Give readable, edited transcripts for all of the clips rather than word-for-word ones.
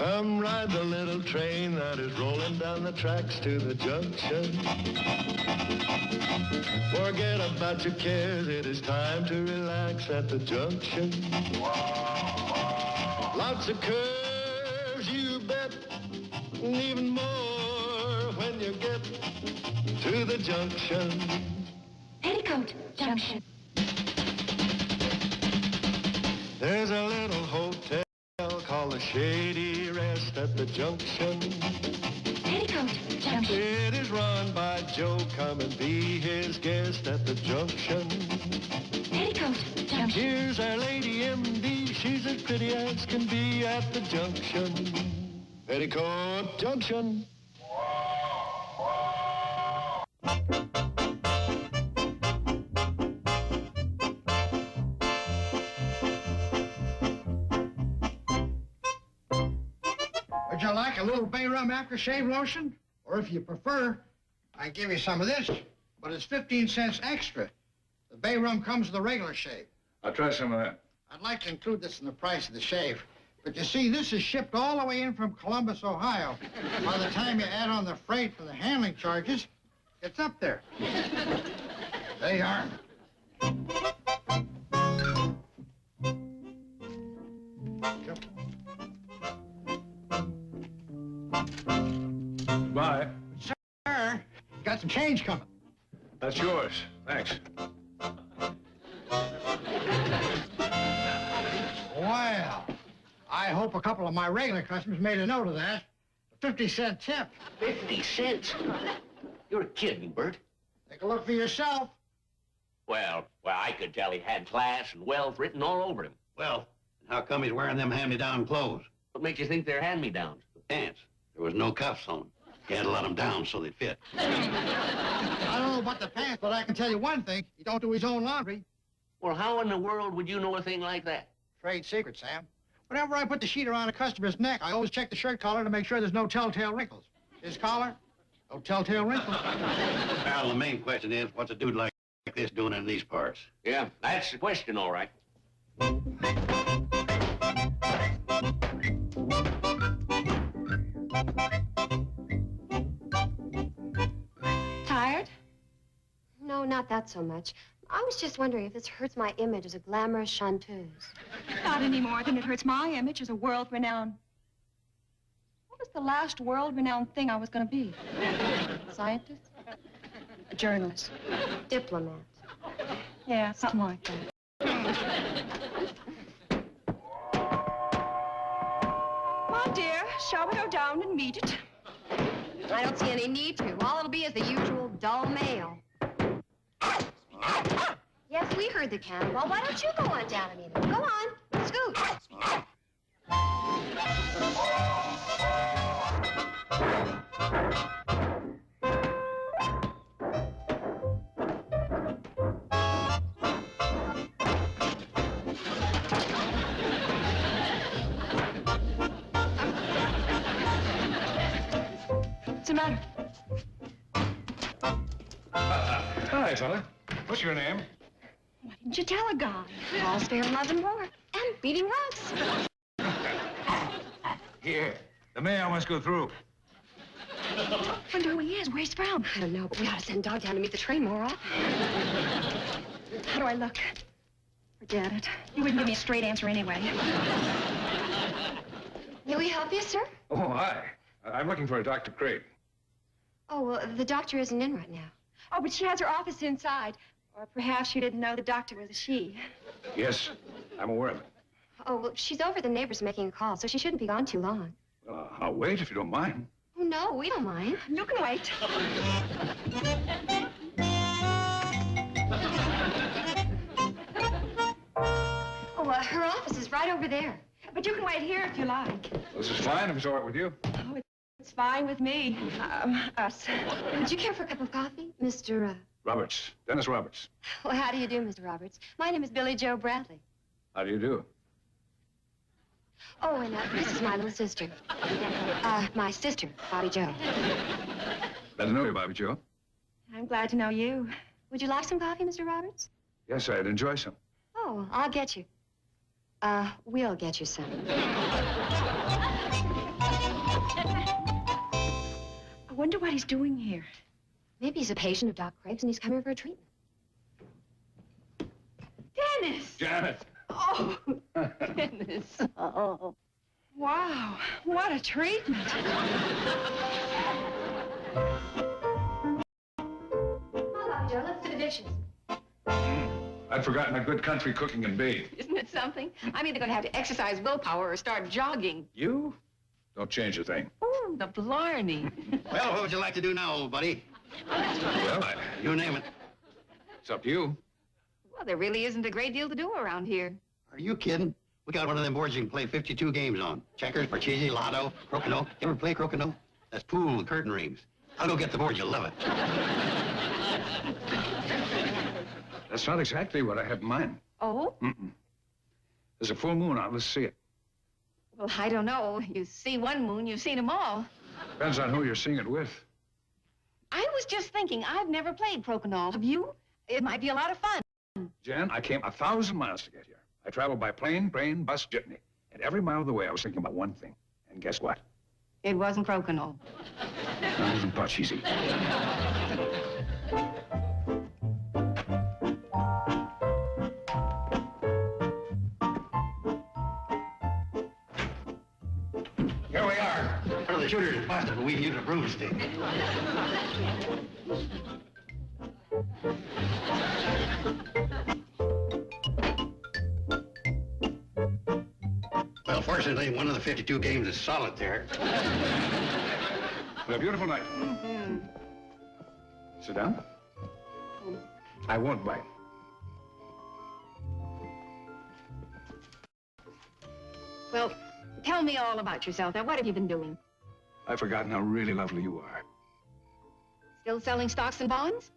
Come ride the little train that is rolling down the tracks to the junction. Forget about your cares, it is time to relax at the junction. Lots of curves, you bet, and even more when you get to the junction. Petticoat Junction. There's a little hotel called the Shady Rest at the junction. Petticoat Junction. It is run by Joe. Come and be his guest at the junction. Petticoat Junction. Here's our lady M.D. She's as pretty as can be at the junction. Petticoat Junction. Would you like a little bay rum aftershave lotion? Or if you prefer, I can give you some of this, but it's 15 cents extra. The bay rum comes with a regular shave. I'll try some of that. I'd like to include this in the price of the shave. But you see, this is shipped all the way in from Columbus, Ohio. By the time you add on the freight and the handling charges, it's up there. There you are. Bye. Sir, you got some change coming. That's yours. Thanks. Well, I hope a couple of my regular customers made a note of that. A 50-cent tip. 50 cents? You're kidding, Bert. Take a look for yourself. Well, I could tell he had class and wealth written all over him. Well, how come he's wearing them hand-me-down clothes? What makes you think they're hand-me-downs? The pants. There was no cuffs on them. He had to let them down so they'd fit. I don't know about the pants, but I can tell you one thing. He don't do his own laundry. Well, how in the world would you know a thing like that? Trade secret, Sam. Whenever I put the sheet around a customer's neck, I always check the shirt collar to make sure there's no telltale wrinkles. His collar, no telltale wrinkles. Al, the main question is, what's a dude like this doing in these parts? Yeah, that's the question, all right. Tired? No, not that so much. I was just wondering if this hurts my image as a glamorous chanteuse. Not any more than it hurts my image as a world-renowned... What was the last world-renowned thing I was going to be? A scientist? A journalist? Diplomat. Yeah, something like that. My dear, shall we go down and meet it? I don't see any need to. All it'll be is the usual dull mail. Yes, we heard the cannonball. Why don't you go on down and meet him? Go on. Scoot. What's the matter? Hi, fella. What's your name? Why didn't you tell a guy? All's fair in love and war. And beating rugs. Here. The mail must go through. Wonder who he is, where he's from. I don't know, but we ought to send Dog down to meet the train more often. How do I look? Forget it. You wouldn't give me a straight answer anyway. May we help you, sir? Oh, hi. I'm looking for a Dr. Craig. Oh, well, the doctor isn't in right now. Oh, but she has her office inside. Or perhaps you didn't know the doctor was a she. Yes, I'm aware of it. Oh, well, she's over at the neighbor's making a call, so she shouldn't be gone too long. Well, I'll wait if you don't mind. Oh, no, we don't mind. You can wait. Oh, her office is right over there. But you can wait here if you like. This is fine if it's all right with you. Oh, it's fine with me. Us. Would you care for a cup of coffee, Mr. Roberts. Dennis Roberts. Well, how do you do, Mr. Roberts? My name is Billy Joe Bradley. How do you do? Oh, and this is my little sister. My sister, Bobby Joe. Glad to know you, Bobby Joe. I'm glad to know you. Would you like some coffee, Mr. Roberts? Yes, I'd enjoy some. Oh, I'll get you. We'll get you some. I wonder what he's doing here. Maybe he's a patient of Doc Craig's and he's coming for a treatment. Dennis! Janet! Oh, Dennis. Oh. Wow, what a treatment. Joe, let's do the dishes. I'd forgotten that good country cooking can be. Isn't it something? I'm either going to have to exercise willpower or start jogging. You? Don't change a thing. Oh, the blarney. Well, what would you like to do now, old buddy? Well, You name it. it's up to you. Well, there really isn't a great deal to do around here. Are you kidding? We got one of them boards you can play 52 games on. Checkers, parcheesi, lotto, crokinole. You ever play crokinole? That's pool with curtain rings. I'll go get the board. You'll love it. That's not exactly what I have in mind. Oh? Mm-mm. There's a full moon out. Let's see it. Well, I don't know. You see one moon, you've seen them all. Depends on who you're seeing it with. I was just thinking, I've never played crokinole. Have you? It might be a lot of fun. Jen, I came 1,000 miles to get here. I traveled by plane, train, bus, jitney. And every mile of the way, I was thinking about one thing. And guess what? It wasn't crokinole. Not even parcheesi. Here we are. One of the shooters is busted, but we can use a broomstick. Well, fortunately, one of the 52 games is solitaire. What a beautiful night. Mm-hmm. Sit down. I won't bite. Well, tell me all about yourself. Now, what have you been doing? I've forgotten how really lovely you are. Still selling stocks and bonds?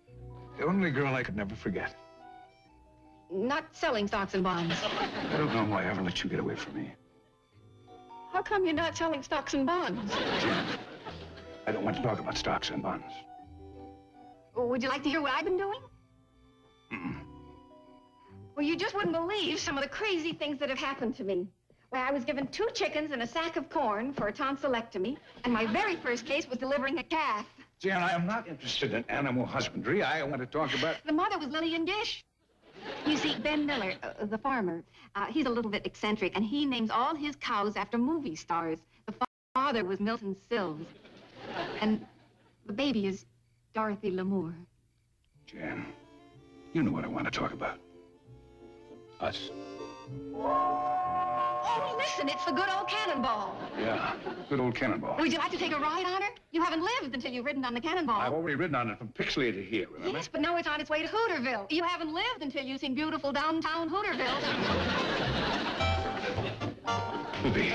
The only girl I could never forget. Not selling stocks and bonds. I don't know why I ever let you get away from me. How come you're not selling stocks and bonds? Jen, I don't want to talk about stocks and bonds. Would you like to hear what I've been doing? Mm-mm. Well, you just wouldn't believe some of the crazy things that have happened to me. Why, I was given 2 chickens and a sack of corn for a tonsillectomy, and my very first case was delivering a calf. Jan, I am not interested in animal husbandry. I want to talk about... The mother was Lillian Gish. You see, Ben Miller, the farmer, he's a little bit eccentric, and he names all his cows after movie stars. The father was Milton Sills, and the baby is Dorothy Lamour. Jan, you know what I want to talk about. Us. Oh, listen, it's the good old cannonball. Yeah, good old cannonball. Would you like to take a ride on her? You haven't lived until you've ridden on the cannonball. I've already ridden on it from Pixley to here, remember? Yes, but now it's on its way to Hooterville. You haven't lived until you've seen beautiful downtown Hooterville. Ruby.